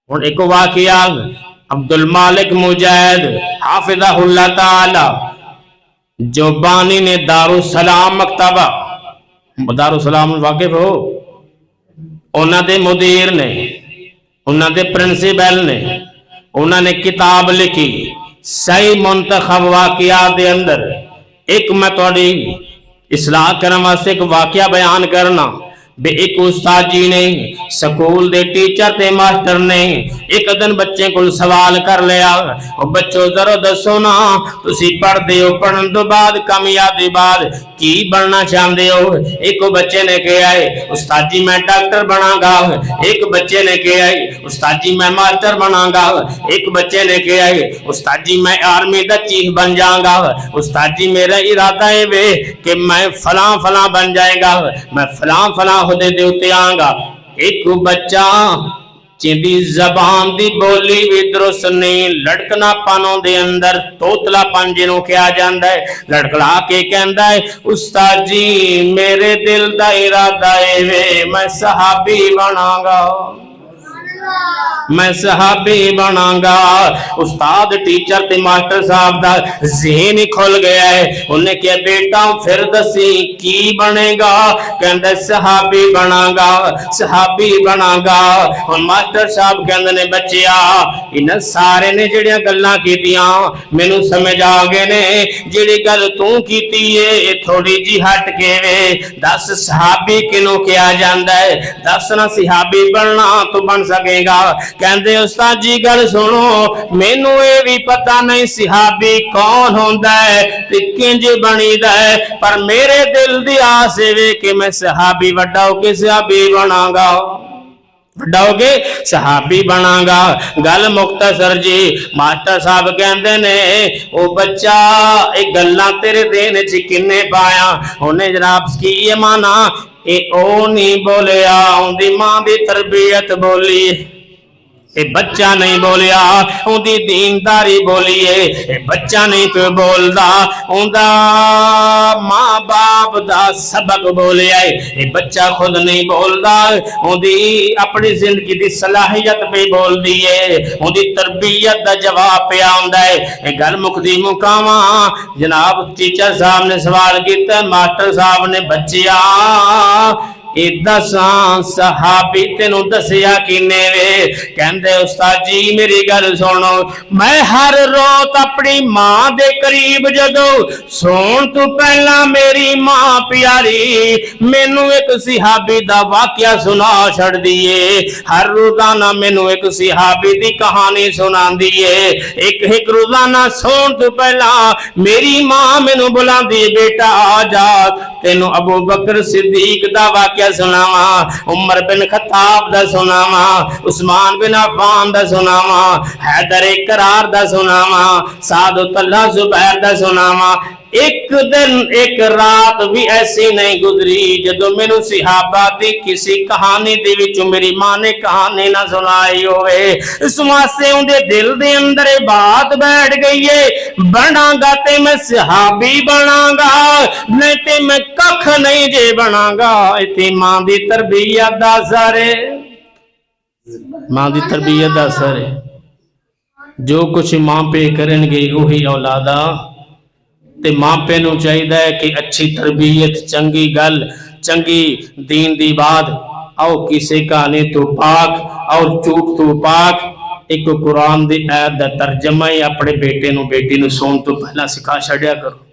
हुण एक वाकिया अब्दुल मालिक मुजाहिद हाफिज़हुल्लाह ताला जो बानी ने दारुसलाम मकतबा, दारुसलाम वाकिफ हो, उन्होंने मुदीर ने, उन्होंने प्रिंसीपल ने, उन्होंने किताब लिखी सही मुंतखब वाकिया दे अंदर एक मैं थोड़ी इसलाह करने वास्ते एक वाकिया बयान करना। बे एक उस्ताद जी ने स्कूल दे टीचर ते मास्टर ने एक दिन बच्चे को सवाल कर लिया, बच्चों जरा दसो ना तुसी पढ़ते हो, पढ़ने तो बाद कामयाबी बाद की बनना चाहते हो? एक बच्चे ने कहा है उस्ताद जी मैं डॉक्टर बनागा, एक बच्चे ने कहा है उस्ताद जी मैं मास्टर बनागा, एक बच्चे ने कहा है उस्ताद जी मैं आर्मी का चीफ बन जाऊंगा, उस्ताद जी मेरा इरादा है वे कि मैं फला फला बन जाएगा, मैं फला फला होदे दे उत्ते आऊंगा। एक बच्चा जिंदी जबान दी बोली भी दुरुस्त नहीं, लड़कनापनों दे अंदर तोतलापन जिन्हों कहा जाता है, लड़कड़ा के कहता है उस्ताद जी मेरे दिल दा इरादा है वे मैं सहाबी बनागा, मैं सहाबी बनागा। उस्ताद टीचर ते मास्टर साहब दा ज़हन ही खुल गया है। उन्हें क्या बेटा फिर दसी की बनेगा? कहंदा सहाबी बनागा, सहाबी बनागा। और मास्टर साहब कहंदे ने बच्चिया इन सारे ने जिहड़ियां गल्लां कीतियां मैनू समझ आ गए ने, जिहड़ी गल तू कीती है थोड़ी जी हट के वे दस सहाबी किनू कहा जांदा है, दस ना सहाबी बनना तो बन सकेगा। कहंदे उस्ताद जी गल सुनो मैनू ये भी पता नहीं सहाबी कौन होंदा है ते किंज बनीदा है, पर मेरे दिल दी आस है कि मैं सहाबी वड्डा होके सहाबी बनागा, वड्डा होके सहाबी बनागा। गल मुख्तसर जी। मास्टर साहब कहंदे ने ओ बच्चा एक गल्लां तेरे देन च किन्ने पाया? उन्हें जनाब की ये माना ए ओ नहीं बोलिया, उनदी मां दी तरबियत बोली, ये बच्चा नहीं बोलिया, उनकी दीनदारी बोलिए, ये बच्चा नहीं पे बोलता, उनका माँ बाप दा सबक बोलिया, ये बच्चा खुद नहीं बोलता, उनकी अपनी जिंदगी की सलाहियत पे बोल दी है, उनकी तरबियत का जवाब पे आंदा है। ये गल मुकदी मुकामा जनाब टीचर साहब ने सवाल किया, मास्टर साहब ने बच्चिया सहाबी तेनू दसिया किने वे? कहंदे उस्ताद जी मेरी गल सुनो, मैं हर रोज अपनी मां दे करीब जदों सोन तो पहला मेरी मां प्यारी मैनू एक सहाबी दा वाकया सुना छड़ दिए, हर रोजाना मैनू एक सहाबी दी कहानी सुनांदी है। एक रोजाना सोन तो पहला मेरी मां मैनू बुलांदी है बेटा आ जा तेनू अबू बकर सिद्दीक दा वाकया सुनावा, उमर बिन खत्ताब दा सुनावा, उस्मान बिन अफ़्फ़ान दा सुनावा, हैदर करार दा सुनावा, साद तल्हा जुबैर दा सुनावा। एक दिन एक रात भी ऐसी नहीं गुजरी जदों मैनू सहाबा दी किसी कहानी दे विचों मेरी मां ने कहानी ना सुनाई होवे। इस वास्ते उनके दिल दे अंदर बात बैठ गई है, बनागा ते मैं सहाबी बनागा नहीं ते मैं कख नहीं जे बनागा। इत्थे मां दी तरबियत दा असर है, मां दी तरबियत दा असर है। जो कुछ मां पे करनगे वही औलादा ते मापे नू चाहिए कि अच्छी तरबियत चंगी गल चंगी दीन दी बात आओ किसी कहानी तो पाक और झूठ तो पाक एक कुरान दी आयत दा तर्जमा ही अपने बेटे नू बेटी नू सोन तो पहला सिखा छड़िया करो।